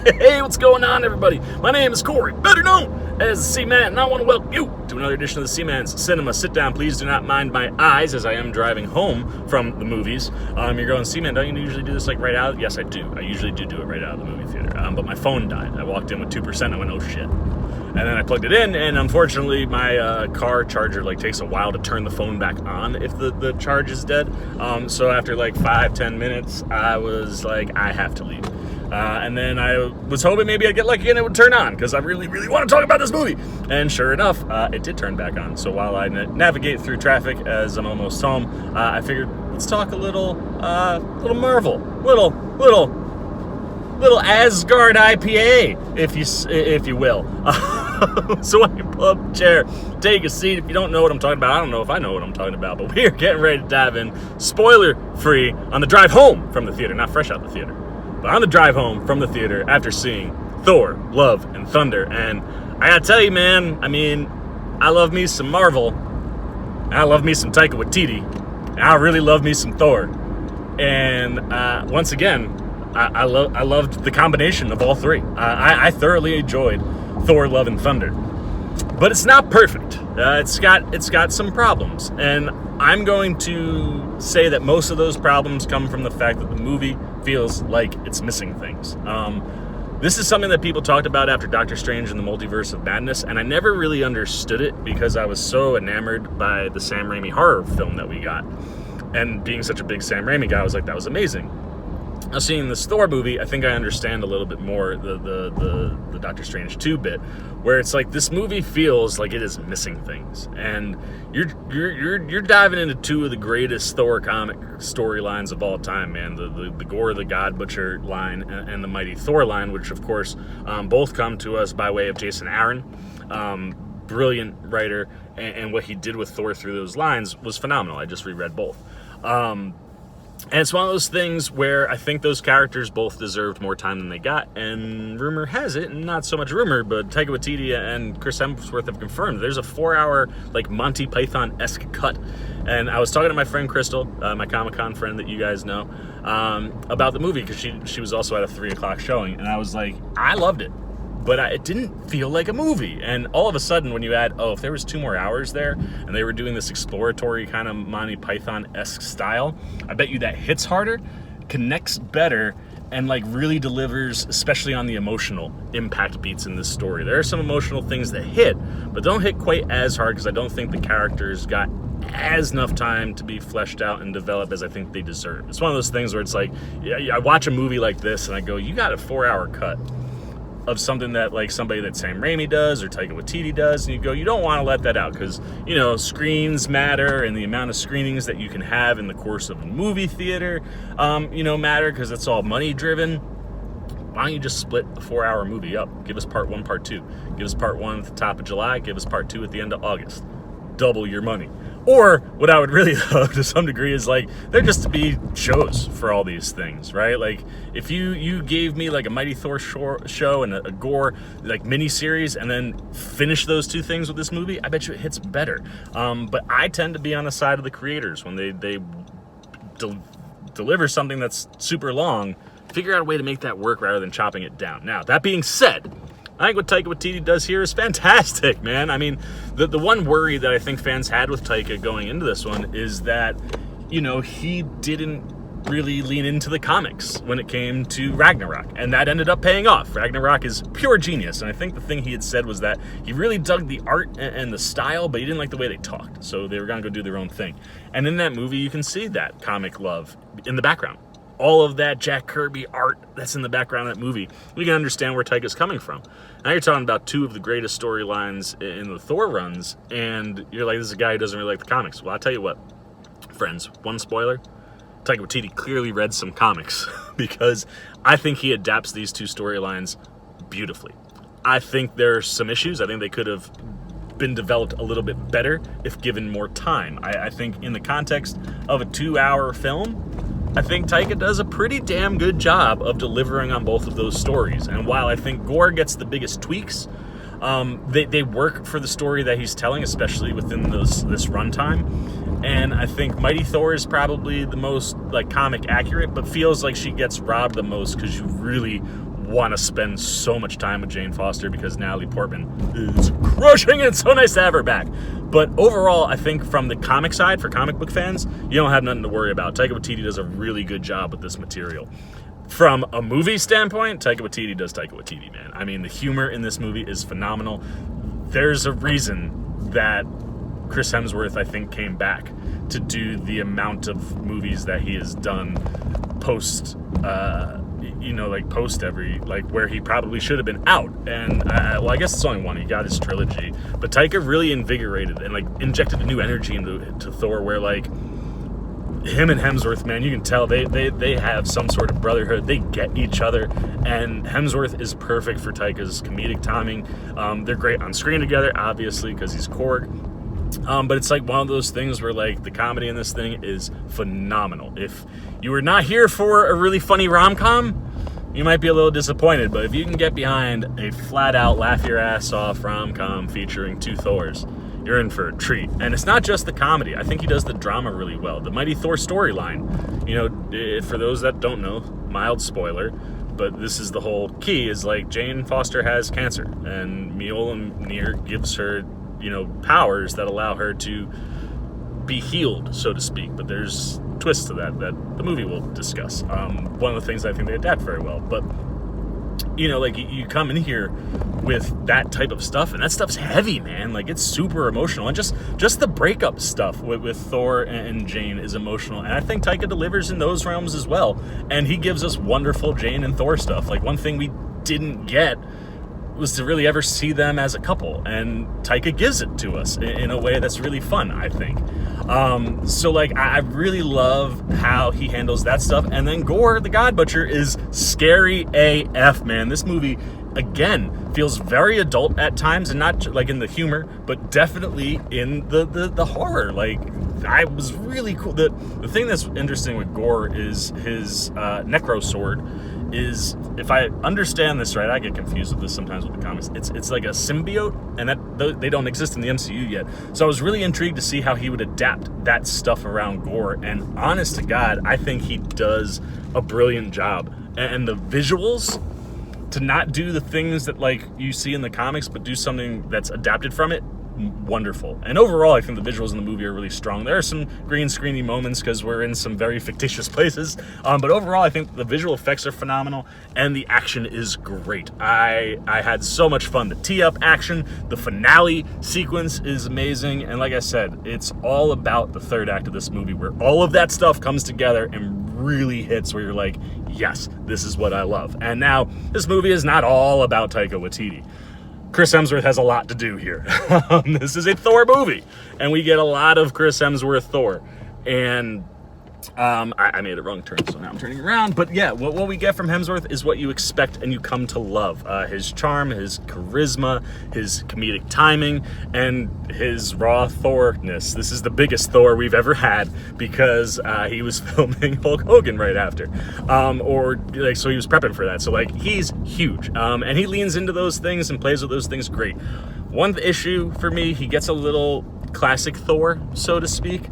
Hey, what's going on, everybody? My name is Corey, better known as the C-Man, and I want to welcome you to another edition of the C-Man's Cinema. Sit down, please do not mind my eyes as I am driving home from the movies. You're going, C-Man, don't you usually do this like right out? Yes, I do. I usually do it right out of the movie theater. But my phone died. I walked in with 2%, and I went, oh shit. And then I plugged it in, and unfortunately my car charger takes a while to turn the phone back on if the charge is dead. So after 5-10 minutes, I was like, I have to leave. And then I was hoping maybe I'd get lucky and it would turn on, because I really, really want to talk about this movie. And sure enough, it did turn back on. So while I navigate through traffic as I'm almost home, I figured let's talk a little Marvel, little Asgard IPA, if you will. So I can pull up a chair, take a seat. If you don't know what I'm talking about, I don't know if I know what I'm talking about, but we're getting ready to dive in, spoiler-free, on the drive home from the theater, not fresh out the theater. But on the drive home from the theater after seeing Thor, Love, and Thunder. And I gotta tell you, man, I love me some Marvel. And I love me some Taika Waititi. And I really love me some Thor. And once again, I loved the combination of all three. I thoroughly enjoyed Thor, Love, and Thunder. But it's not perfect. It's got some problems. And I'm going to say that most of those problems come from the fact that the movie feels like it's missing things. This is something that people talked about after Doctor Strange and the Multiverse of Madness, and I never really understood it because I was so enamored by the Sam Raimi horror film that we got. And being such a big Sam Raimi guy, I was like, that was amazing. Now, seeing this Thor movie, I think I understand a little bit more the Doctor Strange 2 bit, where it's like this movie feels like it is missing things, and you're diving into two of the greatest Thor comic storylines of all time, man. The Gorr the God Butcher line and the Mighty Thor line, which of course both come to us by way of Jason Aaron. Brilliant writer, and what he did with Thor through those lines was phenomenal. I just reread both. And it's one of those things where I think those characters both deserved more time than they got, and rumor has it, not so much rumor, but Taika Waititi and Chris Hemsworth have confirmed there's a 4-hour Monty Python-esque cut. And I was talking to my friend Crystal, my Comic-Con friend that you guys know, about the movie, because she was also at a 3 o'clock showing, and I was like, I loved it. But it didn't feel like a movie. And all of a sudden, when you add, if there was 2 more hours there, and they were doing this exploratory kind of Monty Python-esque style, I bet you that hits harder, connects better, and really delivers, especially on the emotional impact beats in this story. There are some emotional things that hit, but don't hit quite as hard, because I don't think the characters got as enough time to be fleshed out and developed as I think they deserve. It's one of those things where it's like, I watch a movie like this, and I go, you got a 4-hour cut of something that somebody that Sam Raimi does or Taika Waititi does, and you go, you don't want to let that out, because screens matter, and the amount of screenings that you can have in the course of a movie theater matter, because it's all money driven. Why don't you just split a 4-hour movie up? Give us part 1, part 2. Give us part 1 at the top of July, give us part 2 at the end of August. Double your money. Or what I would really love to some degree is there just to be shows for all these things, right? If you gave me a Mighty Thor show and a Gorr miniseries, and then finish those 2 things with this movie, I bet you it hits better. But I tend to be on the side of the creators when they deliver something that's super long. Figure out a way to make that work rather than chopping it down. Now, that being said, I think what Taika Waititi does here is fantastic, man. The one worry that I think fans had with Taika going into this one is that, he didn't really lean into the comics when it came to Ragnarok, and that ended up paying off. Ragnarok is pure genius, and I think the thing he had said was that he really dug the art and the style, but he didn't like the way they talked, so they were going to go do their own thing. And in that movie, you can see that comic love in the background. All of that Jack Kirby art that's in the background of that movie, we can understand where Taika's coming from. Now you're talking about 2 of the greatest storylines in the Thor runs, and you're like, this is a guy who doesn't really like the comics. Well, I'll tell you what, friends, one spoiler, Taika Waititi clearly read some comics, because I think he adapts these 2 storylines beautifully. I think there's some issues. I think they could have been developed a little bit better if given more time. I think in the context of a 2-hour film, I think Taika does a pretty damn good job of delivering on both of those stories. And while I think Gorr gets the biggest tweaks, they work for the story that he's telling, especially within this runtime. And I think Mighty Thor is probably the most comic accurate, but feels like she gets robbed the most, because you really want to spend so much time with Jane Foster because Natalie Portman is crushing it. It's so nice to have her back. But overall, I think from the comic side, for comic book fans, you don't have nothing to worry about. Taika Waititi does a really good job with this material. From a movie standpoint, Taika Waititi does Taika Waititi, man. I mean, the humor in this movie is phenomenal. There's a reason that Chris Hemsworth, I think, came back to do the amount of movies that he has done post where he probably should have been out. And I guess it's only one. He got his trilogy, but Taika really invigorated and like injected a new energy into Thor, where like him and Hemsworth, man, you can tell they have some sort of brotherhood. They get each other, and Hemsworth is perfect for Taika's comedic timing. They're great on screen together, obviously, because he's Korg. But it's like one of those things where like the comedy in this thing is phenomenal. If you were not here for a really funny rom-com, you might be a little disappointed. But if you can get behind a flat-out laugh-your-ass-off rom-com featuring two Thors, you're in for a treat. And it's not just the comedy. I think he does the drama really well. The Mighty Thor storyline, for those that don't know, mild spoiler, but this is the whole key, is like Jane Foster has cancer, and Mjolnir gives her, powers that allow her to be healed, so to speak. But there's twists to that the movie will discuss. One of the things I think they adapt very well. But, you come in here with that type of stuff, and that stuff's heavy, man. Like, it's super emotional. And just the breakup stuff with Thor and Jane is emotional. And I think Taika delivers in those realms as well. And he gives us wonderful Jane and Thor stuff. Like, one thing we didn't get was to really ever see them as a couple, and Taika gives it to us in a way that's really fun, I think. I really love how he handles that stuff. And then Gorr, the God Butcher, is scary AF, man. This movie, again, feels very adult at times, and not like in the humor, but definitely in the horror. Like, I was really cool. The thing that's interesting with Gorr is his necro sword is, if I understand this right, I get confused with this sometimes with the comics. It's like a symbiote, and that they don't exist in the MCU yet. So I was really intrigued to see how he would adapt that stuff around Gorr. And honest to God, I think he does a brilliant job. And the visuals, to not do the things that like you see in the comics, but do something that's adapted from it, wonderful. And overall, I think the visuals in the movie are really strong. There are some green screeny moments because we're in some very fictitious places, but overall I think the visual effects are phenomenal and the action is great. I had so much fun. The tee-up action, the finale sequence is amazing, and like I said, it's all about the third act of this movie, where all of that stuff comes together and really hits, where you're like, yes, this is what I love. And now, this movie is not all about Taika Waititi. Chris Hemsworth has a lot to do here. This is a Thor movie, and we get a lot of Chris Hemsworth Thor. And I made a wrong turn, so now I'm turning around. But yeah, what we get from Hemsworth is what you expect and you come to love. His charm, his charisma, his comedic timing, and his raw Thorness. This is the biggest Thor we've ever had, because he was filming Hulk Hogan right after. So he was prepping for that. So he's huge. And he leans into those things and plays with those things great. One issue for me, he gets a little classic Thor, so to speak.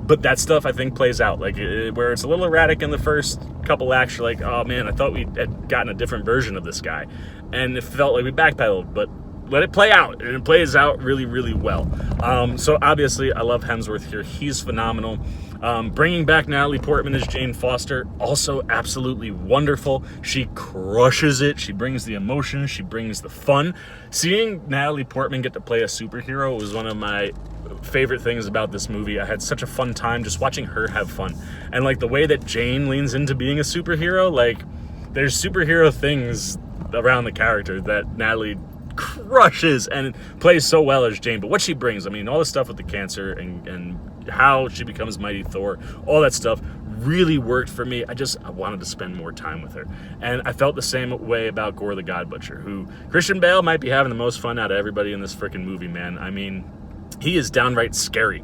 But that stuff, I think, plays out. Where it's a little erratic in the first couple acts, you're like, oh man, I thought we had gotten a different version of this guy. And it felt like we backpedaled, but let it play out. And it plays out really, really well. So obviously, I love Hemsworth here. He's phenomenal. Bringing back Natalie Portman as Jane Foster, also absolutely wonderful. She crushes it. She brings the emotion. She brings the fun. Seeing Natalie Portman get to play a superhero was one of my favorite things about this movie. I had such a fun time just watching her have fun. And the way that Jane leans into being a superhero, there's superhero things around the character that Natalie crushes and plays so well as Jane. But what she brings, all the stuff with the cancer and how she becomes Mighty Thor, all that stuff really worked for me. I wanted to spend more time with her. And I felt the same way about Gorr the God Butcher, who Christian Bale might be having the most fun out of everybody in this freaking movie, man. He is downright scary.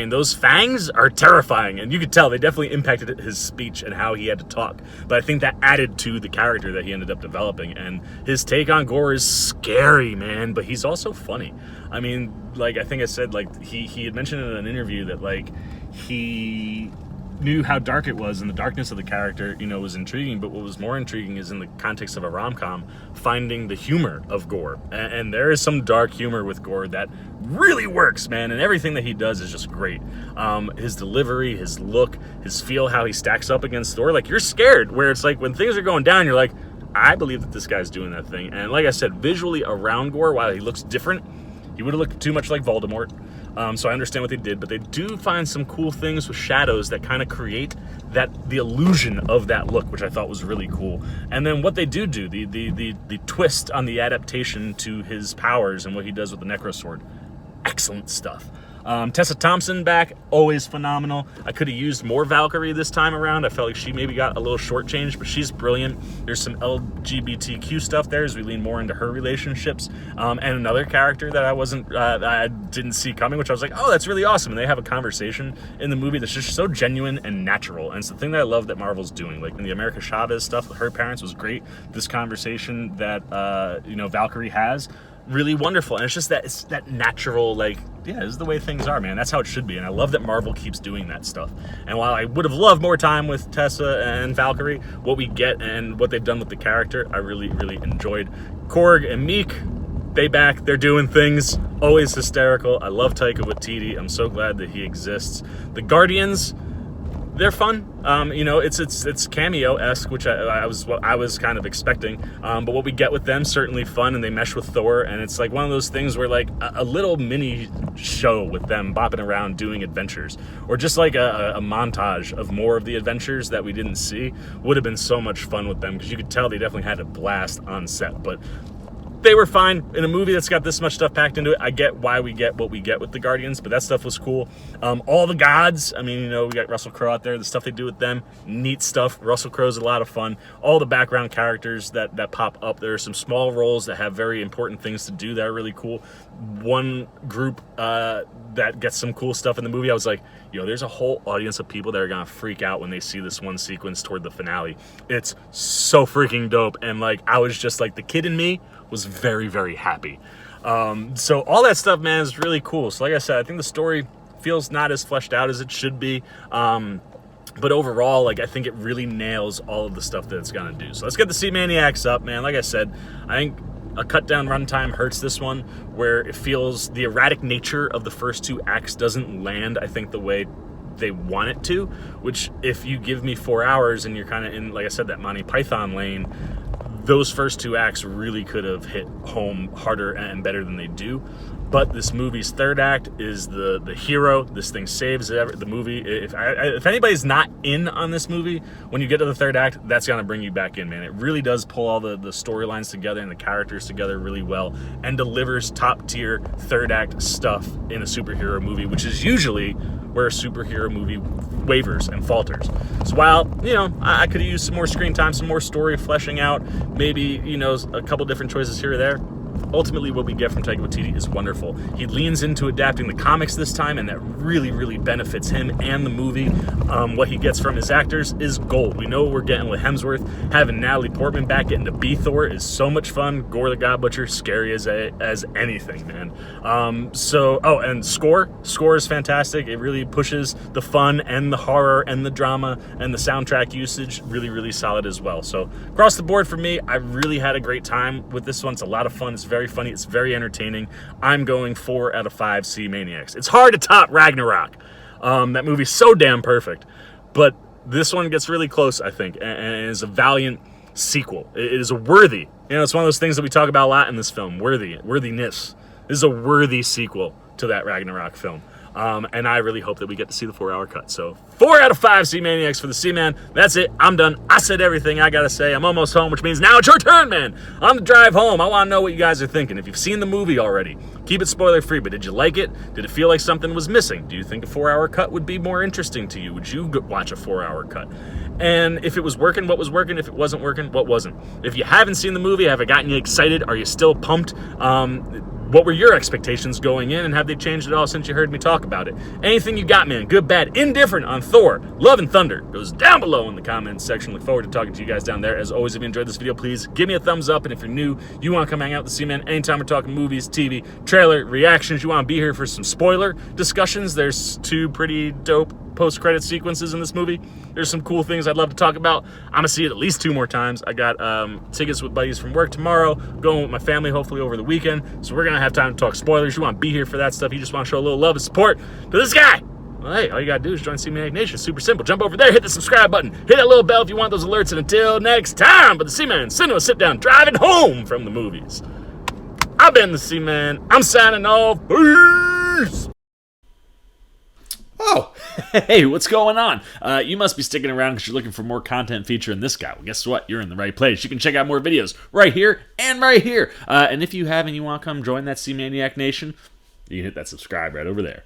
Those fangs are terrifying, and you could tell they definitely impacted his speech and how he had to talk. But I think that added to the character that he ended up developing, and his take on Gorr is scary, man, but he's also funny. I think I said, he had mentioned in an interview that, he knew how dark it was, and the darkness of the character, you know, was intriguing. But what was more intriguing is in the context of a rom-com, finding the humor of Gorr. And there is some dark humor with Gorr that really works, man. And everything that he does is just great. His delivery, his look, his feel, how he stacks up against Thor. Like, you're scared, where it's like when things are going down, you're like, I believe that this guy's doing that thing. And like I said, visually around Gorr, while he looks different, he would have looked too much like Voldemort. So I understand what they did, but they do find some cool things with shadows that kind of create the illusion of that look, which I thought was really cool. And then what they do, the twist on the adaptation to his powers and what he does with the Necrosword, excellent stuff. Tessa Thompson back, always phenomenal. I could have used more Valkyrie this time around. I felt like she maybe got a little shortchanged, but she's brilliant. There's some LGBTQ stuff there as we lean more into her relationships. And another character that I didn't see coming, which I was like, oh, that's really awesome. And they have a conversation in the movie that's just so genuine and natural. And it's the thing that I love that Marvel's doing. Like in the America Chavez stuff with her parents was great. This conversation that Valkyrie has, really wonderful. And it's just that, it's that natural, like, yeah, this is the way things are, man. That's how it should be. And I love that Marvel keeps doing that stuff. And while I would have loved more time with Tessa and Valkyrie, what we get and what they've done with the character, I really, really enjoyed. Korg and Meek, they back, they're doing things, always hysterical. I love Taika Waititi. I'm so glad that he exists. The Guardians, they're fun. It's cameo-esque, which I was kind of expecting. But what we get with them, certainly fun, and they mesh with Thor, and it's like one of those things where like a little mini show with them bopping around doing adventures, or just like a montage of more of the adventures that we didn't see, would have been so much fun with them, because you could tell they definitely had a blast on set. But they were fine. In a movie that's got this much stuff packed into it, I get why we get what we get with the Guardians, but that stuff was cool. All the gods, I mean, we got Russell Crowe out there, the stuff they do with them, neat stuff. Russell Crowe's a lot of fun. All the background characters that pop up, there are some small roles that have very important things to do that are really cool. One group that gets some cool stuff in the movie, I was like, there's a whole audience of people that are gonna freak out when they see this one sequence toward the finale. It's so freaking dope, and like, I was just like, the kid in me was very, very happy. So all that stuff, man, is really cool. So like I said, I think the story feels not as fleshed out as it should be. But overall, like, I think it really nails all of the stuff that it's gonna do. So let's get the Sea Maniacs up, man. Like I said, I think a cut down runtime hurts this one, where it feels the erratic nature of the first two acts doesn't land, I think, the way they want it to, which if you give me 4 hours and you're kind of in, like I said, that Monty Python lane, those first two acts really could have hit home harder and better than they do. But this movie's third act is the hero. This thing saves the movie. If anybody's not in on this movie, when you get to the third act, that's going to bring you back in, man. It really does pull all the storylines together and the characters together really well, and delivers top-tier third act stuff in a superhero movie, which is usually where a superhero movie wavers and falters. So while, I could have used some more screen time, some more story fleshing out, maybe, a couple different choices here or there, ultimately what we get from Taika Waititi is wonderful. He leans into adapting the comics this time, and that really, really benefits him and the movie. What he gets from his actors is gold. We know what we're getting with Hemsworth. Having Natalie Portman back getting to be Thor is so much fun. Gorr the God Butcher, scary as anything, man. And score is fantastic. It really pushes the fun and the horror and the drama, and the soundtrack usage really, really solid as well. So across the board for me, I really had a great time with this one. It's a lot of fun. It's very funny. It's very entertaining. I'm going 4 out of 5 Sea Maniacs. It's hard to top Ragnarok. That movie's so damn perfect. But this one gets really close, I think, and is a valiant sequel. It is a worthy. It's one of those things that we talk about a lot in this film. Worthiness. This is a worthy sequel to that Ragnarok film. And I really hope that we get to see the 4-hour cut. So 4 out of 5 Sea Maniacs for the Seaman. That's it. I'm done. I said everything I gotta say. I'm almost home, which means now it's your turn, man. On the drive home, I want to know what you guys are thinking. If you've seen the movie already, keep it spoiler free, but did you like it? Did it feel like something was missing? Do you think a 4-hour cut would be more interesting to you? Would you watch a 4-hour cut? And if it was working, what was working? If it wasn't working, what wasn't? If you haven't seen the movie, have it gotten you excited? Are you still pumped? What were your expectations going in, and have they changed at all since you heard me talk about it? Anything you got, man, good, bad, indifferent on Thor, Love and Thunder, goes down below in the comments section. Look forward to talking to you guys down there. As always, if you enjoyed this video, please give me a thumbs up, and if you're new, you want to come hang out with the Seaman anytime we're talking movies, TV, trailer, reactions, you want to be here for some spoiler discussions, there's 2 pretty dope post-credit sequences in this movie. There's some cool things I'd love to talk about. I'm going to see it at least 2 more times. I got tickets with buddies from work tomorrow, going with my family hopefully over the weekend, so we're going to have time to talk spoilers. You want to be here for that stuff. You just want to show a little love and support to this guy. Well, hey, all you gotta do is join C-Maniac Nation. Super simple. Jump over there, hit the subscribe button, hit that little bell if you want those alerts, and until next time, but the C-Man Cinema Sit Down, driving home from the movies. I've been the C-Man. I'm signing off. Peace! Oh, hey, what's going on? You must be sticking around because you're looking for more content featuring this guy. Well, guess what? You're in the right place. You can check out more videos right here and right here. And if you have and you want to come join that C-Maniac Nation, you can hit that subscribe right over there.